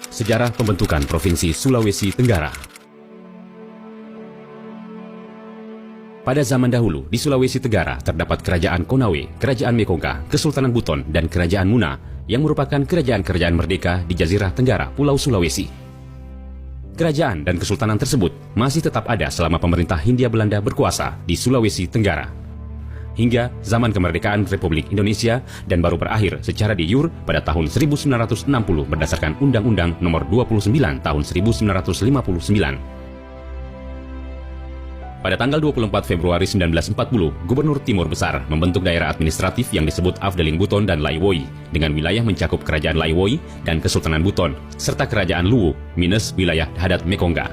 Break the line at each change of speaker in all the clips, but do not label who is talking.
Sejarah pembentukan Provinsi Sulawesi Tenggara. Pada zaman dahulu, di Sulawesi Tenggara terdapat Kerajaan Konawe, Kerajaan Mekongga, Kesultanan Buton, dan Kerajaan Muna yang merupakan kerajaan-kerajaan merdeka di Jazirah Tenggara, Pulau Sulawesi. Kerajaan dan kesultanan tersebut masih tetap ada selama pemerintah Hindia Belanda berkuasa di Sulawesi Tenggara, hingga zaman kemerdekaan Republik Indonesia, dan baru berakhir secara de jure pada tahun 1960 berdasarkan Undang-Undang Nomor 29 tahun 1959. Pada tanggal 24 Februari 1940, Gubernur Timur Besar membentuk daerah administratif yang disebut Afdeling Buton dan Laiwoi, dengan wilayah mencakup Kerajaan Laiwoi dan Kesultanan Buton, serta Kerajaan Luwu minus wilayah Hadat Mekongga.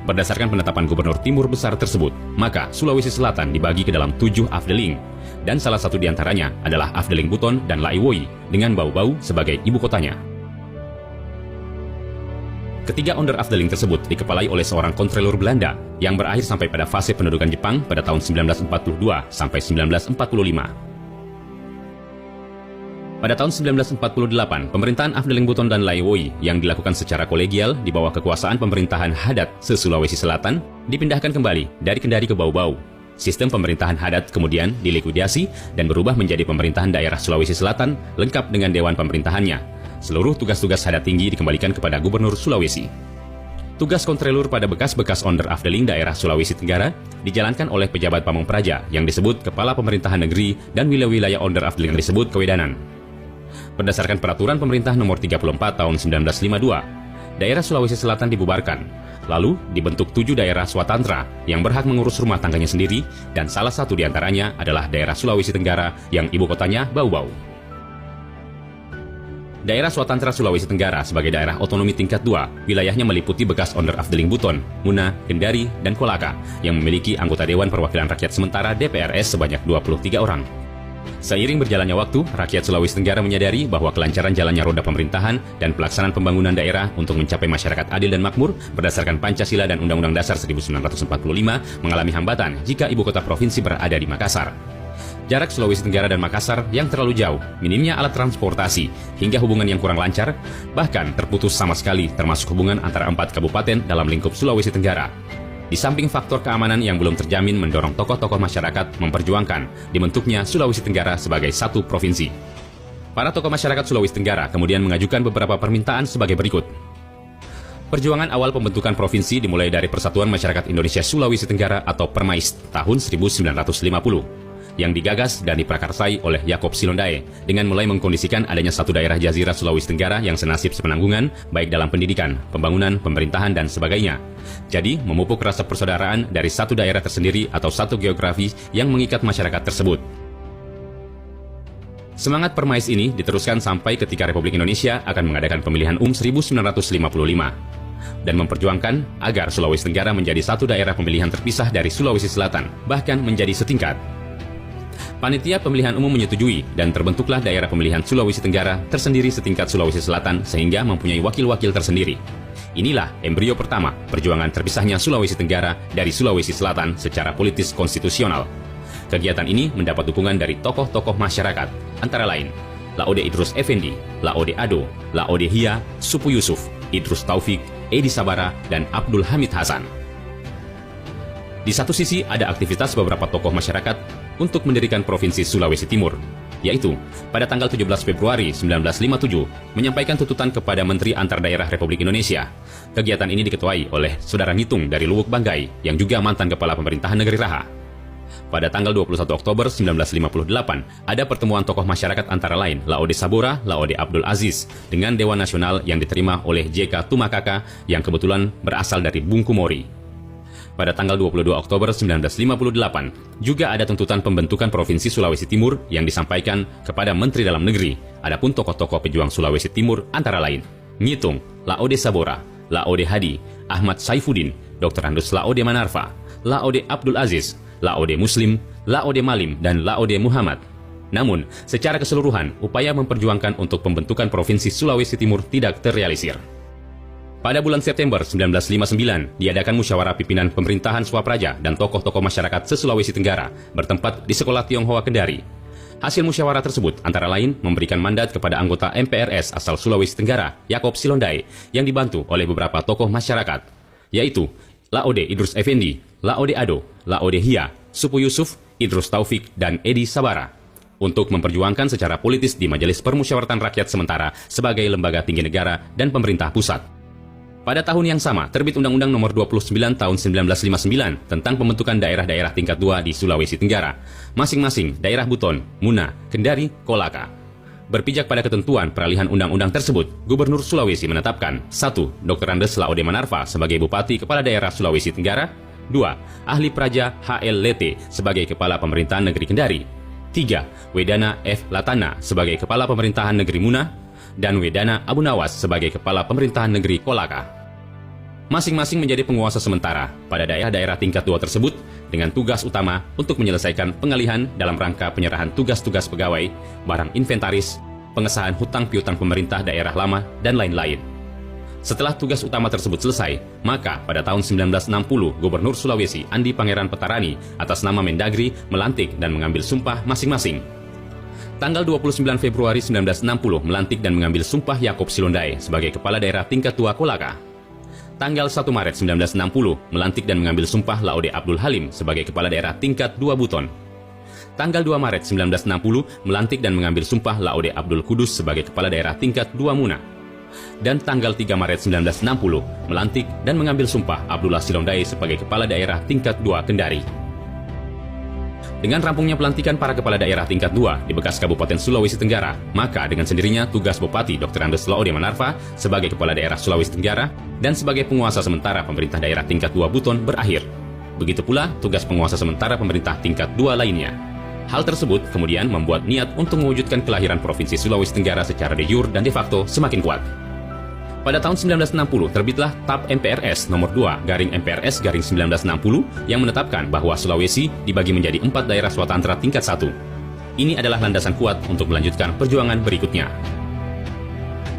Berdasarkan penetapan Gubernur Timur Besar tersebut, maka Sulawesi Selatan dibagi ke dalam 7 Afdeling, dan salah satu di antaranya adalah Afdeling Buton dan Laiwoi dengan Bau-Bau sebagai ibu kotanya. Ketiga onder Afdeling tersebut dikepalai oleh seorang kontrolor Belanda yang berakhir sampai pada fase pendudukan Jepang pada tahun 1942 sampai 1945. Pada tahun 1948, pemerintahan Afdeling Buton dan Laiwoi yang dilakukan secara kolegial di bawah kekuasaan pemerintahan Hadat se-Sulawesi Selatan dipindahkan kembali dari Kendari ke Bau-Bau. Sistem pemerintahan Hadat kemudian dilikuidasi dan berubah menjadi pemerintahan daerah Sulawesi Selatan lengkap dengan dewan pemerintahannya. Seluruh tugas-tugas Hadat tinggi dikembalikan kepada Gubernur Sulawesi. Tugas kontrolur pada bekas-bekas onder Afdeling daerah Sulawesi Tenggara dijalankan oleh pejabat Pamong Praja yang disebut Kepala Pemerintahan Negeri dan wilayah-wilayah onder Afdeling yang disebut Kewedanan. Berdasarkan Peraturan Pemerintah Nomor 34 Tahun 1952, daerah Sulawesi Selatan dibubarkan. Lalu dibentuk 7 daerah swatantra yang berhak mengurus rumah tangganya sendiri, dan salah satu di antaranya adalah daerah Sulawesi Tenggara yang ibu kotanya Bau-Bau. Daerah Swatantra Sulawesi Tenggara sebagai daerah otonomi tingkat 2, wilayahnya meliputi bekas onder Afdeling Buton, Muna, Kendari, dan Kolaka yang memiliki anggota Dewan Perwakilan Rakyat Sementara DPRS sebanyak 23 orang. Seiring berjalannya waktu, rakyat Sulawesi Tenggara menyadari bahwa kelancaran jalannya roda pemerintahan dan pelaksanaan pembangunan daerah untuk mencapai masyarakat adil dan makmur berdasarkan Pancasila dan Undang-Undang Dasar 1945 mengalami hambatan jika ibu kota provinsi berada di Makassar. Jarak Sulawesi Tenggara dan Makassar yang terlalu jauh, minimnya alat transportasi, hingga hubungan yang kurang lancar, bahkan terputus sama sekali termasuk hubungan antara 4 kabupaten dalam lingkup Sulawesi Tenggara. Di samping faktor keamanan yang belum terjamin mendorong tokoh-tokoh masyarakat memperjuangkan dibentuknya Sulawesi Tenggara sebagai satu provinsi. Para tokoh masyarakat Sulawesi Tenggara kemudian mengajukan beberapa permintaan sebagai berikut. Perjuangan awal pembentukan provinsi dimulai dari Persatuan Masyarakat Indonesia Sulawesi Tenggara atau Permais tahun 1950. Yang digagas dan diprakarsai oleh Yakob Silondae dengan mulai mengkondisikan adanya satu daerah Jazirah Sulawesi Tenggara yang senasib sepenanggungan baik dalam pendidikan, pembangunan, pemerintahan, dan sebagainya. Jadi, memupuk rasa persaudaraan dari satu daerah tersendiri atau satu geografi yang mengikat masyarakat tersebut. Semangat Permais ini diteruskan sampai ketika Republik Indonesia akan mengadakan pemilihan 1955 dan memperjuangkan agar Sulawesi Tenggara menjadi satu daerah pemilihan terpisah dari Sulawesi Selatan, bahkan menjadi setingkat. Panitia pemilihan umum menyetujui dan terbentuklah daerah pemilihan Sulawesi Tenggara tersendiri setingkat Sulawesi Selatan sehingga mempunyai wakil-wakil tersendiri. Inilah embrio pertama perjuangan terpisahnya Sulawesi Tenggara dari Sulawesi Selatan secara politis konstitusional. Kegiatan ini mendapat dukungan dari tokoh-tokoh masyarakat, antara lain Laode Idrus Effendi, Laode Ado, Laode Hia, Supu Yusuf, Idrus Taufik, Edi Sabara, dan Abdul Hamid Hasan. Di satu sisi ada aktivitas beberapa tokoh masyarakat untuk mendirikan Provinsi Sulawesi Timur, yaitu pada tanggal 17 Februari 1957 menyampaikan tuntutan kepada Menteri Antar Daerah Republik Indonesia. Kegiatan ini diketuai oleh Saudara Ngitung dari Luwuk Banggai yang juga mantan Kepala Pemerintahan Negeri Raha. Pada tanggal 21 Oktober 1958 ada pertemuan tokoh masyarakat antara lain Laode Sabora, Laode Abdul Aziz dengan Dewan Nasional yang diterima oleh JK Tumakaka yang kebetulan berasal dari Bungkumori. Pada tanggal 22 Oktober 1958, juga ada tuntutan pembentukan Provinsi Sulawesi Timur yang disampaikan kepada Menteri Dalam Negeri. Adapun tokoh-tokoh pejuang Sulawesi Timur antara lain Ngitung, Laode Sabora, Laode Hadi, Ahmad Saifuddin, Dr. Andus Laode Manarfa, Laode Abdul Aziz, Laode Muslim, Laode Malim, dan Laode Muhammad. Namun, secara keseluruhan, upaya memperjuangkan untuk pembentukan Provinsi Sulawesi Timur tidak terrealisir. Pada bulan September 1959, diadakan musyawarah pimpinan pemerintahan Swapraja dan tokoh-tokoh masyarakat se-Sulawesi Tenggara bertempat di Sekolah Tionghoa Kendari. Hasil musyawarah tersebut antara lain memberikan mandat kepada anggota MPRS asal Sulawesi Tenggara, Yaakob Silondai, yang dibantu oleh beberapa tokoh masyarakat, yaitu Laode Idrus Effendi, Laode Ado, Laode Hia, Supu Yusuf, Idrus Taufik, dan Edi Sabara, untuk memperjuangkan secara politis di Majelis Permusyawaratan Rakyat Sementara sebagai lembaga tinggi negara dan pemerintah pusat. Pada tahun yang sama, terbit Undang-Undang Nomor 29 Tahun 1959 tentang pembentukan daerah-daerah tingkat 2 di Sulawesi Tenggara, masing-masing daerah Buton, Muna, Kendari, Kolaka. Berpijak pada ketentuan peralihan undang-undang tersebut, Gubernur Sulawesi menetapkan 1. Dr. Andes Laode Manarva sebagai Bupati Kepala Daerah Sulawesi Tenggara, 2. Ahli Praja HLLT sebagai Kepala Pemerintahan Negeri Kendari, 3. Wedana F. Latana sebagai Kepala Pemerintahan Negeri Muna, dan Wedana Abu Nawas sebagai Kepala Pemerintahan Negeri Kolaka. Masing-masing menjadi penguasa sementara pada daerah-daerah tingkat 2 tersebut dengan tugas utama untuk menyelesaikan pengalihan dalam rangka penyerahan tugas-tugas pegawai, barang inventaris, pengesahan hutang piutang pemerintah daerah lama, dan lain-lain. Setelah tugas utama tersebut selesai, maka pada tahun 1960 Gubernur Sulawesi Andi Pangeran Petarani atas nama Mendagri melantik dan mengambil sumpah masing-masing. Tanggal 29 Februari 1960 melantik dan mengambil sumpah Yaakob Silondai sebagai Kepala Daerah Tingkat 2 Kolaka. Tanggal 1 Maret 1960 melantik dan mengambil sumpah Laode Abdul Halim sebagai Kepala Daerah Tingkat 2 Buton. Tanggal 2 Maret 1960 melantik dan mengambil sumpah Laode Abdul Kudus sebagai Kepala Daerah Tingkat 2 Muna. Dan tanggal 3 Maret 1960 melantik dan mengambil sumpah Abdullah Silondai sebagai Kepala Daerah Tingkat 2 Kendari. Dengan rampungnya pelantikan para kepala daerah tingkat 2 di bekas Kabupaten Sulawesi Tenggara, maka dengan sendirinya tugas Bupati Dr. Andes Laode Manarva sebagai Kepala Daerah Sulawesi Tenggara dan sebagai penguasa sementara pemerintah daerah tingkat 2 Buton berakhir. Begitu pula tugas penguasa sementara pemerintah tingkat 2 lainnya. Hal tersebut kemudian membuat niat untuk mewujudkan kelahiran Provinsi Sulawesi Tenggara secara de jure dan de facto semakin kuat. Pada tahun 1960 terbitlah TAP MPRS nomor 2/MPRS 1960 yang menetapkan bahwa Sulawesi dibagi menjadi 4 daerah swatantara tingkat 1. Ini adalah landasan kuat untuk melanjutkan perjuangan berikutnya.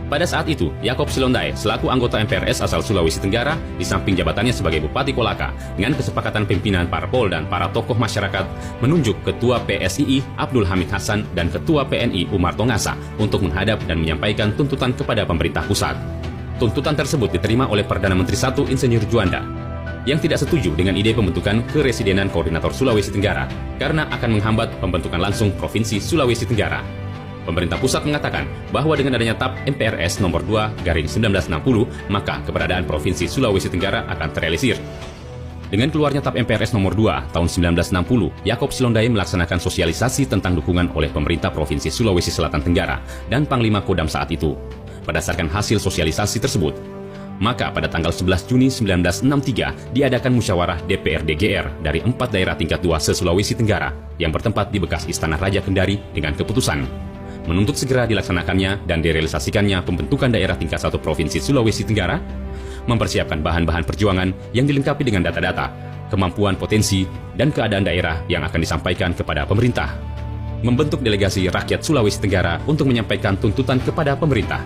Pada saat itu, Yaakob Silondai selaku anggota MPRS asal Sulawesi Tenggara di samping jabatannya sebagai Bupati Kolaka dengan kesepakatan pimpinan parpol dan para tokoh masyarakat menunjuk Ketua PSII Abdul Hamid Hasan dan Ketua PNI Umar Tongasa untuk menghadap dan menyampaikan tuntutan kepada pemerintah pusat. Tuntutan tersebut diterima oleh Perdana Menteri I Insinyur Juanda yang tidak setuju dengan ide pembentukan Keresidenan Koordinator Sulawesi Tenggara karena akan menghambat pembentukan langsung Provinsi Sulawesi Tenggara. Pemerintah pusat mengatakan bahwa dengan adanya TAP MPRS nomor 2/1960 maka keberadaan Provinsi Sulawesi Tenggara akan terrealisir. Dengan keluarnya TAP MPRS nomor 2 tahun 1960, Yaakob Silondai melaksanakan sosialisasi tentang dukungan oleh pemerintah Provinsi Sulawesi Selatan Tenggara dan Panglima Kodam saat itu. Berdasarkan hasil sosialisasi tersebut, maka pada tanggal 11 Juni 1963 diadakan musyawarah DPRD GR dari 4 daerah tingkat 2 se-Sulawesi Tenggara yang bertempat di bekas Istana Raja Kendari dengan keputusan menuntut segera dilaksanakannya dan direalisasikannya pembentukan daerah tingkat 1 Provinsi Sulawesi Tenggara, mempersiapkan bahan-bahan perjuangan yang dilengkapi dengan data-data, kemampuan potensi, dan keadaan daerah yang akan disampaikan kepada pemerintah, membentuk delegasi rakyat Sulawesi Tenggara untuk menyampaikan tuntutan kepada pemerintah.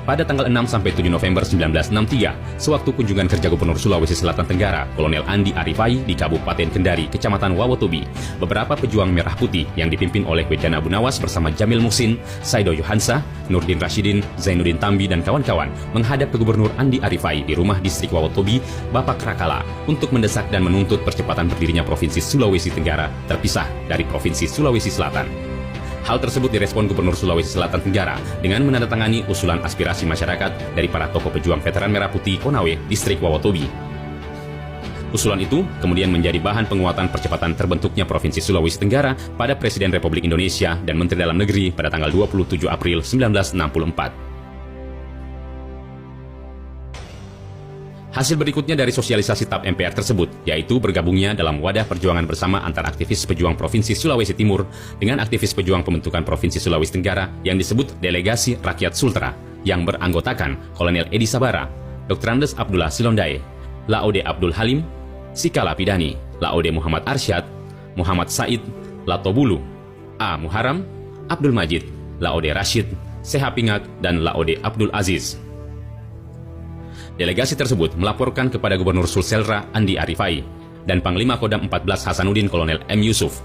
Pada tanggal 6-7 November 1963, sewaktu kunjungan kerja Gubernur Sulawesi Selatan Tenggara, Kolonel Andi Arifai di Kabupaten Kendari, Kecamatan Wawotobi, beberapa pejuang merah putih yang dipimpin oleh Wedana Abu Nawas bersama Jamil Muhsin, Saido Yohansa, Nurdin Rashidin, Zainuddin Tambi, dan kawan-kawan menghadap ke Gubernur Andi Arifai di rumah distrik Wawotobi, Bapak Krakala, untuk mendesak dan menuntut percepatan berdirinya Provinsi Sulawesi Tenggara terpisah dari Provinsi Sulawesi Selatan. Hal tersebut direspon Gubernur Sulawesi Selatan Tenggara dengan menandatangani usulan aspirasi masyarakat dari para tokoh pejuang veteran Merah Putih Konawe, distrik Wawotobi. Usulan itu kemudian menjadi bahan penguatan percepatan terbentuknya Provinsi Sulawesi Tenggara pada Presiden Republik Indonesia dan Menteri Dalam Negeri pada tanggal 27 April 1964. Hasil berikutnya dari sosialisasi TAP MPR tersebut, yaitu bergabungnya dalam wadah perjuangan bersama antara aktivis pejuang Provinsi Sulawesi Timur dengan aktivis pejuang pembentukan Provinsi Sulawesi Tenggara yang disebut Delegasi Rakyat Sultra, yang beranggotakan Kolonel Edi Sabara, Dr. Andes Abdullah Silondai, Laode Abdul Halim, Sikala Pidani, Laode Muhammad Arsyad, Muhammad Said, Latobulu, A. Muharam, Abdul Majid, Laode Rashid, Seha Pingak, dan Laode Abdul Aziz. Delegasi tersebut melaporkan kepada Gubernur Sulselra Andi Arifai dan Panglima Kodam 14 Hasanuddin Kolonel M. Yusuf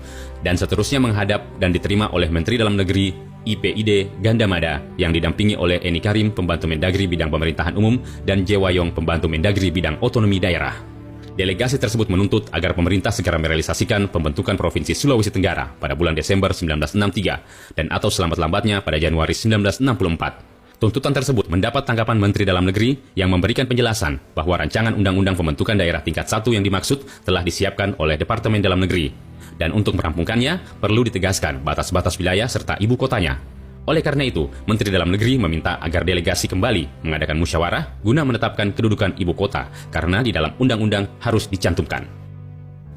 dan seterusnya menghadap dan diterima oleh Menteri Dalam Negeri IPID Gandamada yang didampingi oleh Eni Karim, Pembantu Mendagri Bidang Pemerintahan Umum, dan Jewayong, Pembantu Mendagri Bidang Otonomi Daerah. Delegasi tersebut menuntut agar pemerintah segera merealisasikan pembentukan Provinsi Sulawesi Tenggara pada bulan Desember 1963 dan atau selambat-lambatnya pada Januari 1964. Tuntutan tersebut mendapat tanggapan Menteri Dalam Negeri yang memberikan penjelasan bahwa rancangan Undang-Undang Pembentukan Daerah Tingkat 1 yang dimaksud telah disiapkan oleh Departemen Dalam Negeri. Dan untuk merampungkannya, perlu ditegaskan batas-batas wilayah serta ibu kotanya. Oleh karena itu, Menteri Dalam Negeri meminta agar delegasi kembali mengadakan musyawarah guna menetapkan kedudukan ibu kota, karena di dalam undang-undang harus dicantumkan.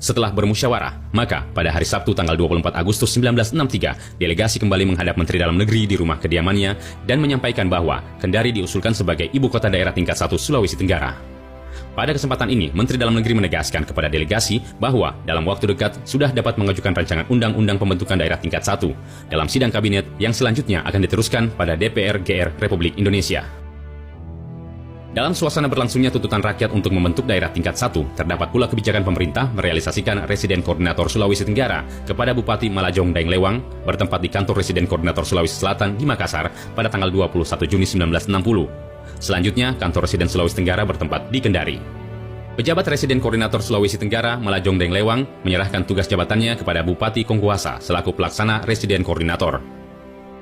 Setelah bermusyawarah, maka pada hari Sabtu tanggal 24 Agustus 1963, delegasi kembali menghadap Menteri Dalam Negeri di rumah kediamannya dan menyampaikan bahwa Kendari diusulkan sebagai ibu kota daerah tingkat 1 Sulawesi Tenggara. Pada kesempatan ini, Menteri Dalam Negeri menegaskan kepada delegasi bahwa dalam waktu dekat sudah dapat mengajukan rancangan Undang-Undang Pembentukan Daerah Tingkat 1 dalam sidang kabinet yang selanjutnya akan diteruskan pada DPR GR Republik Indonesia. Dalam suasana berlangsungnya tuntutan rakyat untuk membentuk daerah tingkat 1, terdapat pula kebijakan pemerintah merealisasikan Residen Koordinator Sulawesi Tenggara kepada Bupati Malajong Daeng Lewang bertempat di kantor Residen Koordinator Sulawesi Selatan di Makassar pada tanggal 21 Juni 1960. Selanjutnya, kantor Residen Sulawesi Tenggara bertempat di Kendari. Pejabat Residen Koordinator Sulawesi Tenggara Malajong Daeng Lewang menyerahkan tugas jabatannya kepada Bupati Konghuasa selaku pelaksana Residen Koordinator.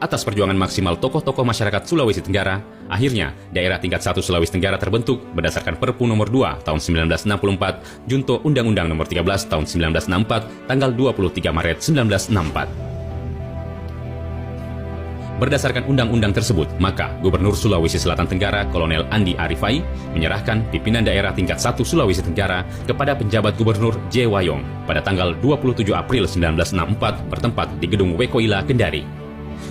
Atas perjuangan maksimal tokoh-tokoh masyarakat Sulawesi Tenggara, akhirnya daerah tingkat 1 Sulawesi Tenggara terbentuk berdasarkan Perpu nomor 2 tahun 1964, Junto Undang-Undang nomor 13 tahun 1964, tanggal 23 Maret 1964. Berdasarkan undang-undang tersebut, maka Gubernur Sulawesi Selatan Tenggara Kolonel Andi Arifai menyerahkan pimpinan daerah tingkat 1 Sulawesi Tenggara kepada penjabat Gubernur Jewayong pada tanggal 27 April 1964 bertempat di Gedung Wekoila, Kendari.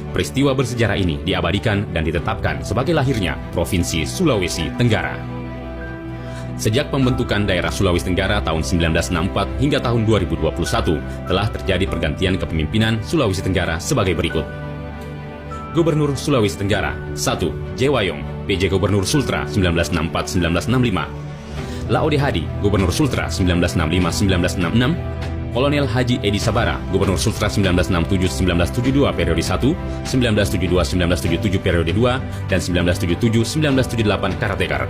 Peristiwa bersejarah ini diabadikan dan ditetapkan sebagai lahirnya Provinsi Sulawesi Tenggara. Sejak pembentukan daerah Sulawesi Tenggara tahun 1964 hingga tahun 2021, telah terjadi pergantian kepemimpinan Sulawesi Tenggara sebagai berikut. Gubernur Sulawesi Tenggara 1. Jewayong, PJ Gubernur Sultra 1964-1965. Laode Hadi, Gubernur Sultra 1965-1966. Kolonel Haji Edi Sabara, Gubernur Sultra 1967-1972 periode 1, 1972-1977 periode 2, dan 1977-1978 Karatekar.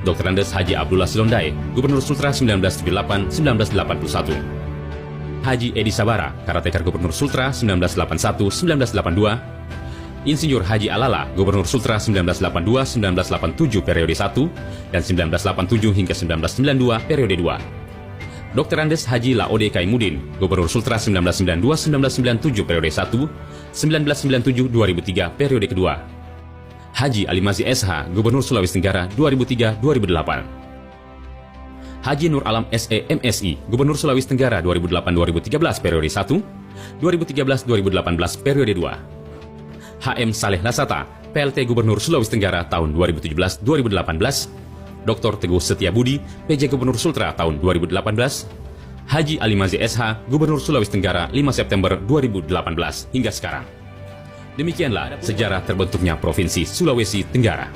Dr. Andes Haji Abdullah Silondai, Gubernur Sultra 1978-1981. Haji Edi Sabara, Karatekar Gubernur Sultra 1981-1982. Insinyur Haji Alala, Gubernur Sultra 1982-1987 periode 1, dan 1987 hingga 1992 periode 2. Dr. Andes Haji Laode Kaimudin, Gubernur Sultra 1992-1997 periode 1, 1997-2003 periode kedua. Haji Alimazi SH, Gubernur Sulawesi Tenggara 2003-2008. Haji Nur Alam SE MSI, Gubernur Sulawesi Tenggara 2008-2013 periode 1, 2013-2018 periode 2. HM Saleh Lasata, PLT Gubernur Sulawesi Tenggara tahun 2017-2018, Dr. Teguh Setiabudi, PJ Gubernur Sultra tahun 2018, Haji Alimazi SH, Gubernur Sulawesi Tenggara 5 September 2018 hingga sekarang. Demikianlah sejarah terbentuknya Provinsi Sulawesi Tenggara.